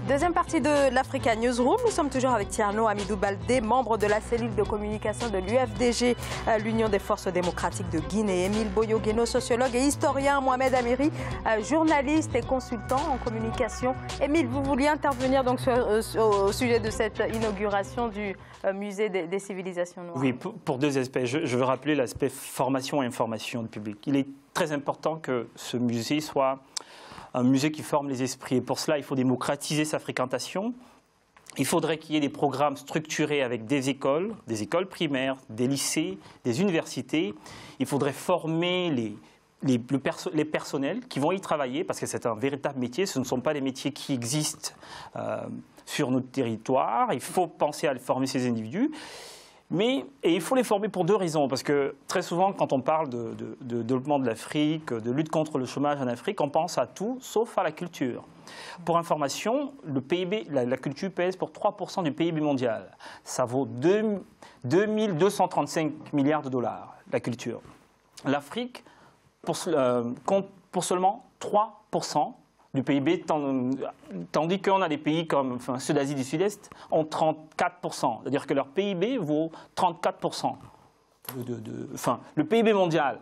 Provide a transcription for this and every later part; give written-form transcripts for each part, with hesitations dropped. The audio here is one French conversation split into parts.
Deuxième partie de l'Africa Newsroom. Nous sommes toujours avec Tierno Hamidou Baldé, membre de la cellule de communication de l'UFDG, l'Union des forces démocratiques de Guinée. Émile Boyo-Guéno, sociologue et historien. Mohamed Amiri, journaliste et consultant en communication. Émile, vous vouliez intervenir donc au sujet de cette inauguration du musée des civilisations noires. Oui, pour deux aspects. Je veux rappeler l'aspect formation et information du public. Il est très important que ce musée soit un musée qui forme les esprits. Et pour cela, il faut démocratiser sa fréquentation. Il faudrait qu'il y ait des programmes structurés avec des écoles primaires, des lycées, des universités. Il faudrait former les personnels qui vont y travailler, parce que c'est un véritable métier. Ce ne sont pas des métiers qui existent sur notre territoire. Il faut penser à former ces individus. Et il faut les former pour deux raisons, parce que très souvent, quand on parle de développement de l'Afrique, de lutte contre le chômage en Afrique, on pense à tout, sauf à la culture. Pour information, le PIB, la culture pèse pour 3% du PIB mondial. Ça vaut 2235 milliards de dollars, la culture. L'Afrique compte pour seulement 3% du PIB, tandis qu'on a des pays comme ceux d'Asie du Sud-Est ont 34%. C'est-à-dire que leur PIB vaut 34%. Le PIB mondial,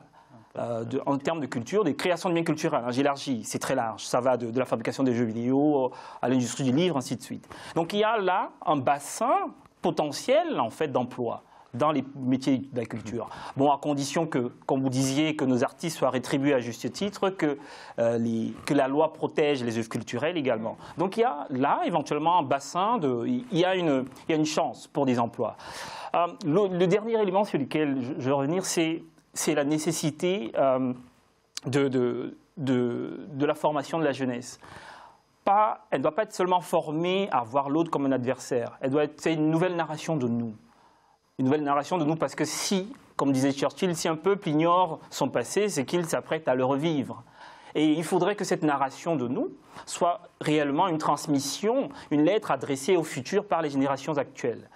en termes de culture, des créations de biens culturels, j'élargis, c'est très large. Ça va de la fabrication des jeux vidéo à l'industrie du livre, ainsi de suite. Donc il y a là un bassin potentiel en fait, d'emploi dans les métiers de la culture. Bon, à condition que, comme vous disiez, que nos artistes soient rétribués à juste titre, que la loi protège les œuvres culturelles également. Donc il y a là, éventuellement, un bassin, il y a une chance pour des emplois. Le dernier élément sur lequel je veux revenir, c'est la nécessité de la formation de la jeunesse. Elle ne doit pas être seulement formée à voir l'autre comme un adversaire. C'est une nouvelle narration de nous. Une nouvelle narration de nous, parce que si, comme disait Churchill, si un peuple ignore son passé, c'est qu'il s'apprête à le revivre. Et il faudrait que cette narration de nous soit réellement une transmission, une lettre adressée au futur par les générations actuelles.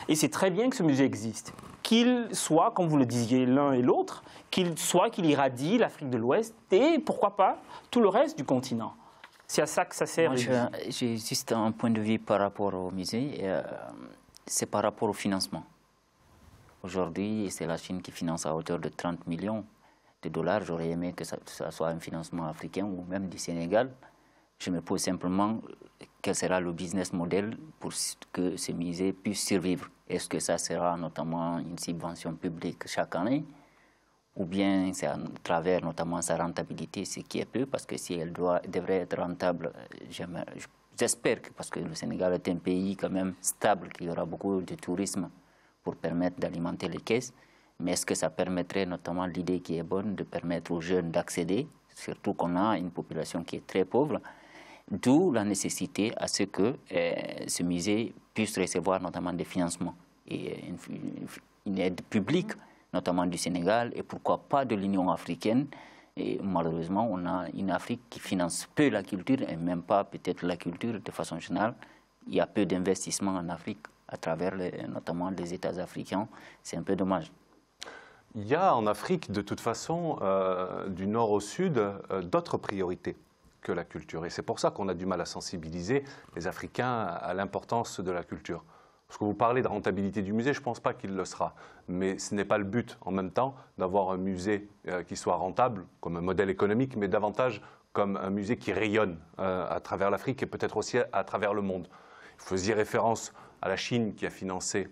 Et c'est très bien que ce musée existe. Qu'il soit, comme vous le disiez l'un et l'autre, qu'il irradie l'Afrique de l'Ouest et, pourquoi pas, tout le reste du continent. C'est à ça que ça sert. J'ai juste un point de vue par rapport au musée, c'est par rapport au financement. Aujourd'hui, c'est la Chine qui finance à hauteur de 30 millions de dollars. J'aurais aimé que ça soit un financement africain ou même du Sénégal. Je me pose simplement quel sera le business model pour que ce musée puisse survivre. Est-ce que ça sera notamment une subvention publique chaque année ou bien c'est à travers notamment sa rentabilité, ce qui est peu, parce que si elle devrait être rentable, j'espère que, parce que le Sénégal est un pays quand même stable, qu'il y aura beaucoup de tourisme pour permettre d'alimenter les caisses, mais est-ce que ça permettrait notamment l'idée qui est bonne de permettre aux jeunes d'accéder, surtout qu'on a une population qui est très pauvre, d'où la nécessité à ce que ce musée puisse recevoir notamment des financements et une aide publique, notamment du Sénégal et pourquoi pas de l'Union africaine. Et malheureusement, on a une Afrique qui finance peu la culture et même pas peut-être la culture de façon générale. Il y a peu d'investissements en Afrique à travers notamment les États africains. C'est un peu dommage. Il y a en Afrique, de toute façon, du nord au sud, d'autres priorités que la culture. Et c'est pour ça qu'on a du mal à sensibiliser les Africains à l'importance de la culture. Parce que vous parlez de rentabilité du musée, je ne pense pas qu'il le sera. Mais ce n'est pas le but, en même temps, d'avoir un musée qui soit rentable, comme un modèle économique, mais davantage comme un musée qui rayonne à travers l'Afrique et peut-être aussi à travers le monde. Vous faisiez référence à la Chine qui a financé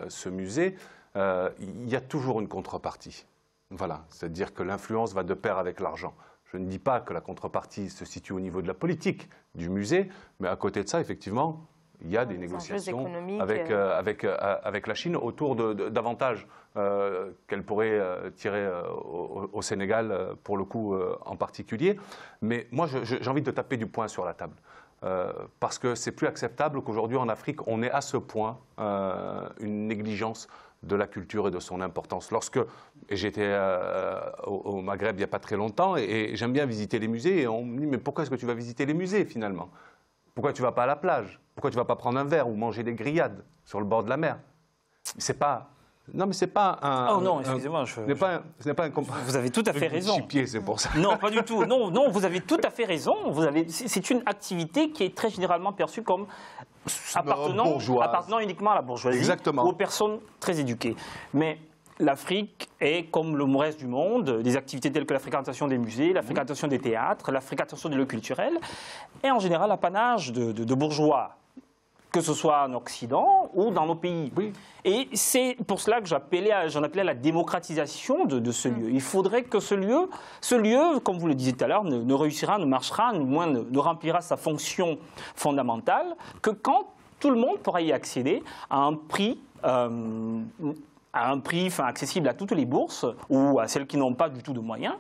ce musée. Il y a toujours une contrepartie. Voilà, c'est-à-dire que l'influence va de pair avec l'argent. Je ne dis pas que la contrepartie se situe au niveau de la politique du musée, mais à côté de ça, effectivement, il y a des négociations avec la Chine autour d'avantages qu'elle pourrait tirer au Sénégal, pour le coup en particulier. Mais moi, j'ai envie de taper du poing sur la table. Parce que c'est plus acceptable qu'aujourd'hui en Afrique, on ait à ce point une négligence de la culture et de son importance. J'étais au Maghreb il n'y a pas très longtemps et j'aime bien visiter les musées et on me dit mais pourquoi est-ce que tu vas visiter les musées finalement? Pourquoi tu ne vas pas à la plage? Pourquoi tu ne vas pas prendre un verre ou manger des grillades sur le bord de la mer? C'est pas Non, mais c'est pas un... Oh non, excusez-moi. Ce n'est pas un Vous avez tout à fait raison. Chipier, c'est pour ça. Non, pas du tout. Non, non, vous avez tout à fait raison. C'est une activité qui est très généralement perçue comme appartenant uniquement à la bourgeoisie. Exactement. Ou aux personnes très éduquées. Mais l'Afrique est, comme le reste du monde, des activités telles que la fréquentation des musées, la fréquentation des théâtres, la fréquentation des lieux culturels, est en général l'apanage de bourgeois, que ce soit en Occident ou dans nos pays. Oui. Et c'est pour cela que j'en appelais à la démocratisation de ce lieu. Il faudrait que ce lieu, comme vous le disiez tout à l'heure, ne réussira, ne marchera, au moins ne remplira sa fonction fondamentale que quand tout le monde pourra y accéder à un prix accessible à toutes les bourses ou à celles qui n'ont pas du tout de moyens.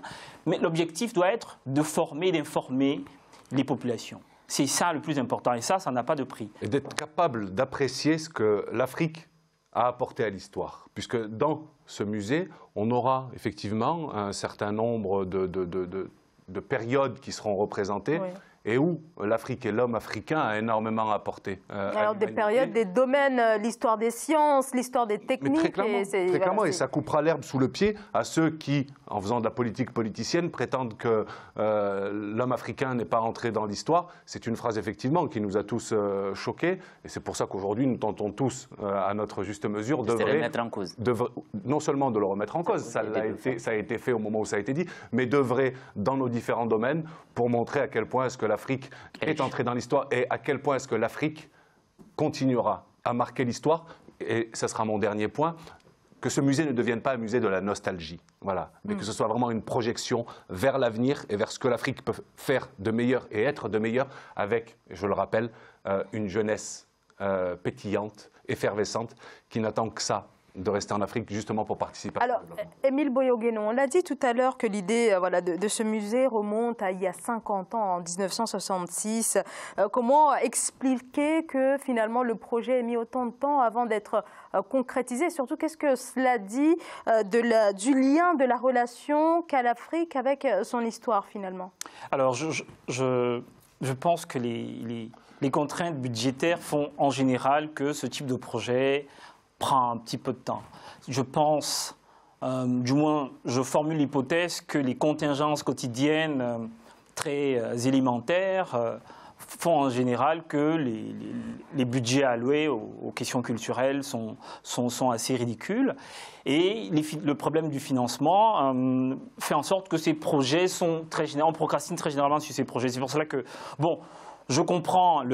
Mais l'objectif doit être de former, d'informer les populations. C'est ça le plus important et ça n'a pas de prix. Et d'être capable d'apprécier ce que l'Afrique a apporté à l'histoire. Puisque dans ce musée, on aura effectivement un certain nombre de périodes qui seront représentées. Oui. Et où l'Afrique et l'homme africain a énormément apporté. Alors des périodes, des domaines, l'histoire des sciences, l'histoire des techniques. Mais très clairement, et ça coupera l'herbe sous le pied à ceux qui, en faisant de la politique politicienne, prétendent que l'homme africain n'est pas entré dans l'histoire. C'est une phrase effectivement qui nous a tous choqués. Et c'est pour ça qu'aujourd'hui, nous tentons tous, à notre juste mesure, de remettre en cause. Non seulement de le remettre en cause, ça a été fait au moment où ça a été dit, mais d'œuvrer dans nos différents domaines pour montrer à quel point est-ce que l'Afrique est entrée dans l'histoire et à quel point est-ce que l'Afrique continuera à marquer l'histoire. Et ce sera mon dernier point, que ce musée ne devienne pas un musée de la nostalgie, voilà, mais que ce soit vraiment une projection vers l'avenir et vers ce que l'Afrique peut faire de meilleur et être de meilleur avec, je le rappelle, une jeunesse pétillante, effervescente, qui n'attend que ça, de rester en Afrique justement pour participer à développement. Émile Boyo-Guénon, on l'a dit tout à l'heure que l'idée de ce musée remonte à il y a 50 ans, en 1966. Comment expliquer que finalement le projet ait mis autant de temps avant d'être concrétisé? Surtout, qu'est-ce que cela dit du lien, de la relation qu'a l'Afrique avec son histoire finalement? Alors, je pense que les contraintes budgétaires font en général que ce type de projet prend un petit peu de temps. Je pense, du moins je formule l'hypothèse que les contingences quotidiennes très élémentaires font en général que les budgets alloués aux questions culturelles sont assez ridicules. Et le problème du financement fait en sorte que ces projets sont très généralement, on procrastine très généralement sur ces projets. C'est pour cela que, bon, je comprends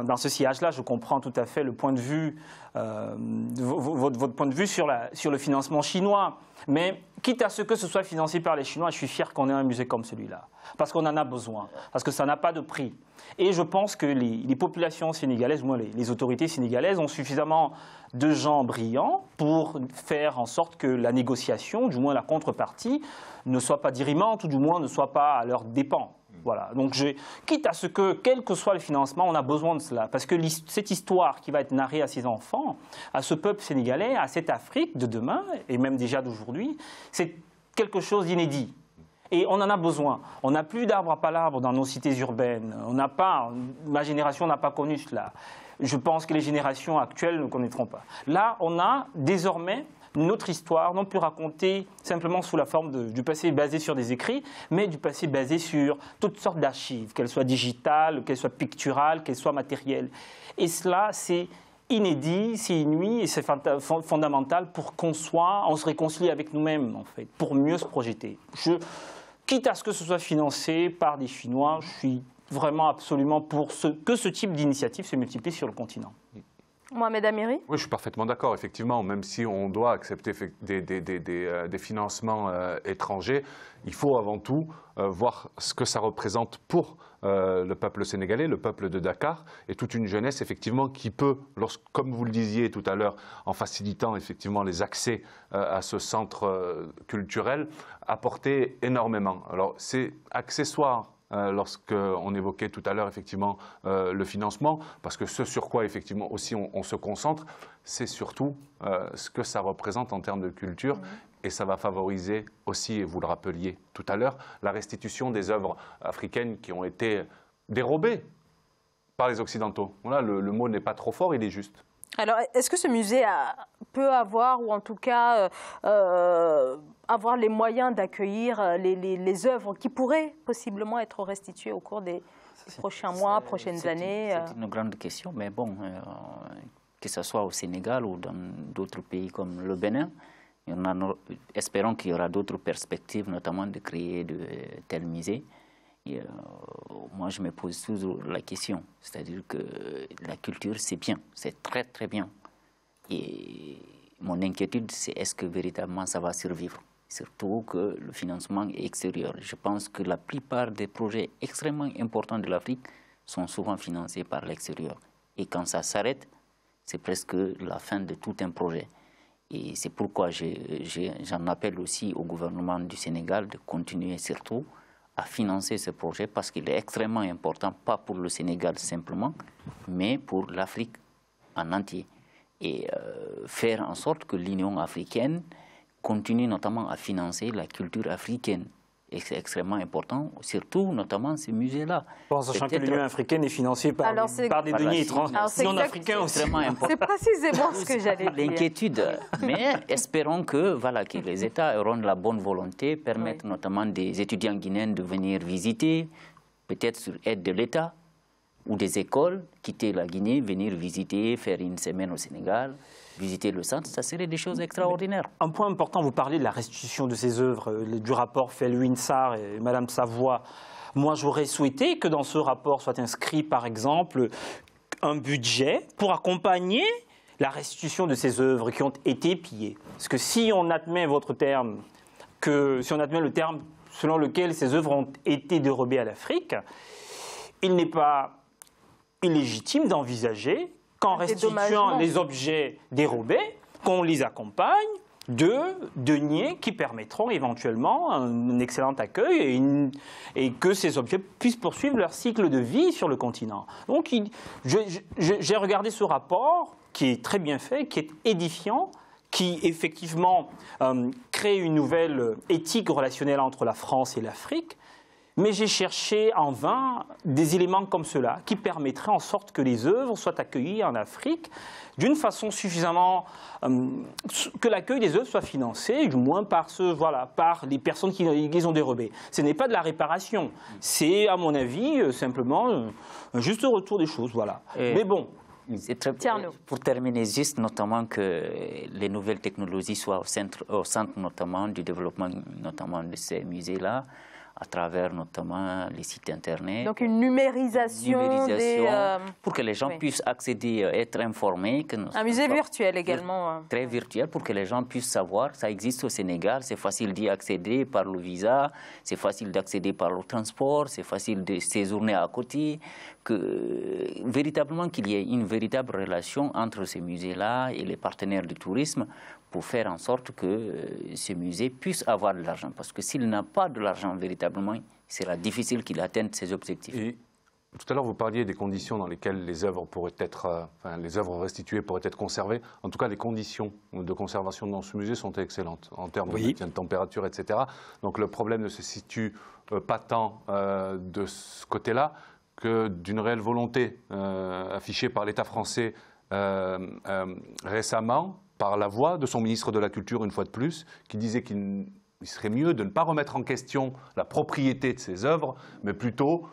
dans ce sillage-là, je comprends tout à fait le point de vue, votre point de vue sur le financement chinois. Mais quitte à ce que ce soit financé par les Chinois, je suis fier qu'on ait un musée comme celui-là. Parce qu'on en a besoin, parce que ça n'a pas de prix. Et je pense que les populations sénégalaises, moi les autorités sénégalaises, ont suffisamment de gens brillants pour faire en sorte que la négociation, du moins la contrepartie, ne soit pas dirimante ou du moins ne soit pas à leurs dépens. Voilà. Donc, quitte à ce que, quel que soit le financement, on a besoin de cela. Parce que cette histoire qui va être narrée à ces enfants, à ce peuple sénégalais, à cette Afrique de demain, et même déjà d'aujourd'hui, c'est quelque chose d'inédit. Et on en a besoin. On n'a plus d'arbre à palabres dans nos cités urbaines. Ma génération n'a pas connu cela. Je pense que les générations actuelles ne connaîtront pas. Là, on a désormais notre histoire, non plus racontée simplement sous la forme du passé basé sur des écrits, mais du passé basé sur toutes sortes d'archives, qu'elles soient digitales, qu'elles soient picturales, qu'elles soient matérielles. Et cela, c'est inédit, c'est inouï et c'est fondamental pour on se réconcilie avec nous-mêmes, en fait, pour mieux se projeter. Quitte à ce que ce soit financé par des Chinois, je suis vraiment absolument pour que ce type d'initiative se multiplie sur le continent. Mohamed Amiri? Oui, je suis parfaitement d'accord, effectivement. Même si on doit accepter des financements étrangers, il faut avant tout voir ce que ça représente pour le peuple sénégalais, le peuple de Dakar, et toute une jeunesse, effectivement, qui peut, comme vous le disiez tout à l'heure, en facilitant effectivement les accès à ce centre culturel, apporter énormément. Alors, c'est accessoire lorsqu'on évoquait tout à l'heure effectivement le financement, parce que ce sur quoi effectivement aussi on se concentre, c'est surtout ce que ça représente en termes de culture, et ça va favoriser aussi, et vous le rappeliez tout à l'heure, la restitution des œuvres africaines qui ont été dérobées par les Occidentaux. Voilà, le mot n'est pas trop fort, il est juste. Alors, est-ce que ce musée peut avoir, ou en tout cas avoir les moyens d'accueillir les œuvres qui pourraient possiblement être restituées au cours des prochains mois, prochaines années? C'est une grande question, mais bon, que ce soit au Sénégal ou dans d'autres pays comme le Bénin, espérons qu'il y aura d'autres perspectives, notamment de créer de tels musées. Et, moi, je me pose toujours la question, c'est-à-dire que la culture, c'est bien, c'est très très bien. Et mon inquiétude, c'est est-ce que véritablement ça va survivre? Surtout que le financement est extérieur. Je pense que la plupart des projets extrêmement importants de l'Afrique sont souvent financés par l'extérieur. Et quand ça s'arrête, c'est presque la fin de tout un projet. Et c'est pourquoi j'en appelle aussi au gouvernement du Sénégal de continuer surtout à financer ce projet parce qu'il est extrêmement important, pas pour le Sénégal simplement, mais pour l'Afrique en entier. Et faire en sorte que l'Union africaine continue notamment à financer la culture africaine. Et c'est extrêmement important, surtout notamment ces musées-là. En sachant que l'Union africaine est financée par des deniers étrangers non africains aussi. C'est précisément ce que j'allais dire. L'inquiétude, mais espérons que, voilà, que les États auront la bonne volonté, permettent notamment des étudiants guinéens de venir visiter, peut-être sur aide de l'État ou des écoles, quitter la Guinée, venir visiter, faire une semaine au Sénégal, visiter le centre, ça serait des choses extraordinaires. Un point important, vous parlez de la restitution de ces œuvres, du rapport Felwine-Sarr et Mme Savoie. Moi, j'aurais souhaité que dans ce rapport soit inscrit, par exemple, un budget pour accompagner la restitution de ces œuvres qui ont été pillées. Parce que si on admet votre terme, si on admet le terme selon lequel ces œuvres ont été dérobées à l'Afrique, il n'est pas illégitime d'envisager qu'en restituant les objets dérobés, qu'on les accompagne de deniers qui permettront éventuellement un excellent accueil et que ces objets puissent poursuivre leur cycle de vie sur le continent. Donc j'ai regardé ce rapport qui est très bien fait, qui est édifiant, qui effectivement crée une nouvelle éthique relationnelle entre la France et l'Afrique. Mais j'ai cherché en vain des éléments comme cela qui permettraient en sorte que les œuvres soient accueillies en Afrique d'une façon suffisamment... que l'accueil des œuvres soit financé, du moins par les personnes qui les ont dérobées. Ce n'est pas de la réparation, c'est à mon avis simplement un juste retour des choses. Voilà. Mais bon... Pour terminer, juste notamment que les nouvelles technologies soient au centre notamment du développement notamment de ces musées-là, à travers notamment les sites internet. Donc une numérisation pour que les gens puissent accéder, être informés. Un musée virtuel également. Très virtuel pour que les gens puissent savoir. Ça existe au Sénégal, c'est facile d'y accéder par le visa, c'est facile d'accéder par le transport, c'est facile de séjourner à côté. Véritablement qu'il y ait une véritable relation entre ces musées-là et les partenaires du tourisme pour faire en sorte que ce musée puisse avoir de l'argent. Parce que s'il n'a pas de l'argent véritablement, il sera difficile qu'il atteigne ses objectifs. Et tout à l'heure, vous parliez des conditions dans lesquelles les œuvres pourraient être, les œuvres restituées pourraient être conservées. En tout cas, les conditions de conservation dans ce musée sont excellentes en termes de maintien de température, etc. Donc le problème ne se situe pas tant de ce côté-là que d'une réelle volonté affichée par l'État français récemment, par la voix de son ministre de la Culture, une fois de plus, qui disait qu'il serait mieux de ne pas remettre en question la propriété de ces œuvres, mais plutôt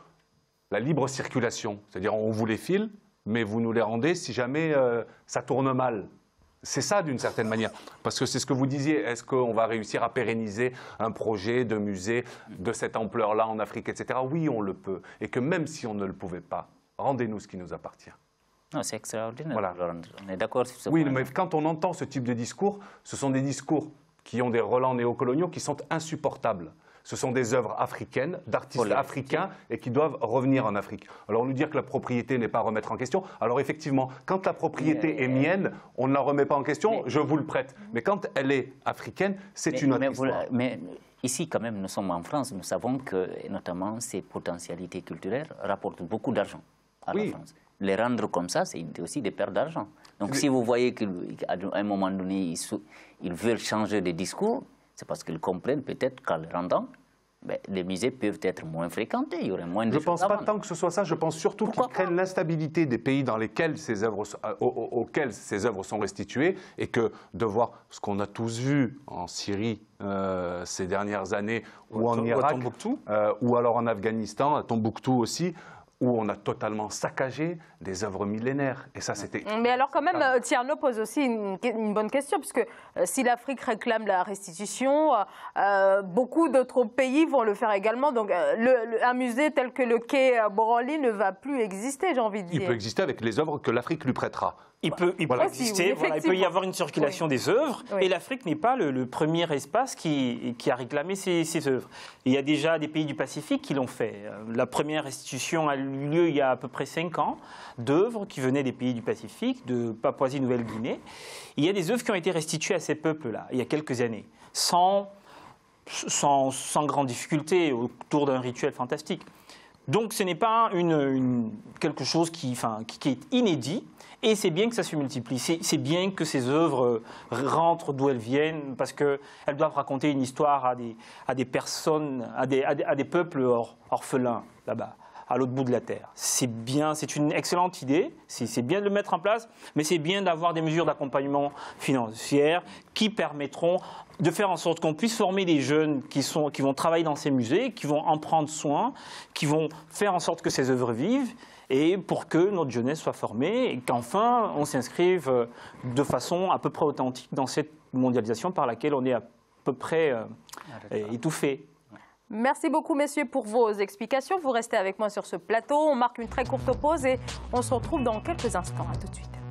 la libre circulation. C'est-à-dire, on vous les file, mais vous nous les rendez si jamais ça tourne mal. C'est ça, d'une certaine manière. Parce que c'est ce que vous disiez, est-ce qu'on va réussir à pérenniser un projet de musée de cette ampleur-là en Afrique, etc. Oui, on le peut. Et que même si on ne le pouvait pas, rendez-nous ce qui nous appartient. Non, c'est extraordinaire. Voilà. On est d'accord sur ce point. Oui, mais quand on entend ce type de discours, ce sont des discours qui ont des relents néocoloniaux qui sont insupportables. Ce sont des œuvres africaines, d'artistes africains, et qui doivent revenir en Afrique. Alors, nous dire que la propriété n'est pas à remettre en question. Alors, effectivement, quand la propriété est mienne, on ne la remet pas en question, je vous le prête. Mais quand elle est africaine, c'est une autre histoire. Mais ici, quand même, nous sommes en France. Nous savons que, notamment, ces potentialités culturelles rapportent beaucoup d'argent à la France. Les rendre comme ça, c'est aussi des pertes d'argent. Donc, si vous voyez qu'à un moment donné, ils veulent changer de discours, c'est parce qu'ils comprennent peut-être qu'en le rendant, ben, les musées peuvent être moins fréquentés, il y aurait moins de Je ne pense choses à pas vendre. tant que ce soit ça, je pense surtout qu'ils craignent l'instabilité des pays dans lesquels auxquels ces œuvres sont restituées et que de voir ce qu'on a tous vu en Syrie ces dernières années ou en Irak ou alors en Afghanistan, à Tombouctou aussi, où on a totalement saccagé des œuvres millénaires. Et ça, c'était... Mais alors quand même, Tierno pose aussi une bonne question, puisque si l'Afrique réclame la restitution, beaucoup d'autres pays vont le faire également. Donc un musée tel que le quai Branly ne va plus exister, j'ai envie de dire. Il peut exister avec les œuvres que l'Afrique lui prêtera. Il peut exister, oui, il peut y avoir une circulation des œuvres, et l'Afrique n'est pas le premier espace qui a réclamé ces œuvres. Il y a déjà des pays du Pacifique qui l'ont fait. La première restitution a eu lieu il y a à peu près 5 ans d'œuvres qui venaient des pays du Pacifique, de Papouasie-Nouvelle-Guinée. Il y a des œuvres qui ont été restituées à ces peuples-là, il y a quelques années, sans grande difficulté, autour d'un rituel fantastique. Donc ce n'est pas quelque chose qui est inédit, et c'est bien que ça se multiplie. C'est bien que ces œuvres rentrent d'où elles viennent, parce qu'elles doivent raconter une histoire à des personnes, à des peuples orphelins, là-bas, à l'autre bout de la terre. C'est bien, c'est une excellente idée, c'est bien de le mettre en place, mais c'est bien d'avoir des mesures d'accompagnement financier qui permettront de faire en sorte qu'on puisse former des jeunes qui vont travailler dans ces musées, qui vont en prendre soin, qui vont faire en sorte que ces œuvres vivent, et pour que notre jeunesse soit formée, et qu'enfin on s'inscrive de façon à peu près authentique dans cette mondialisation par laquelle on est à peu près étouffé. Merci beaucoup, messieurs, pour vos explications. Vous restez avec moi sur ce plateau. On marque une très courte pause et on se retrouve dans quelques instants. À tout de suite.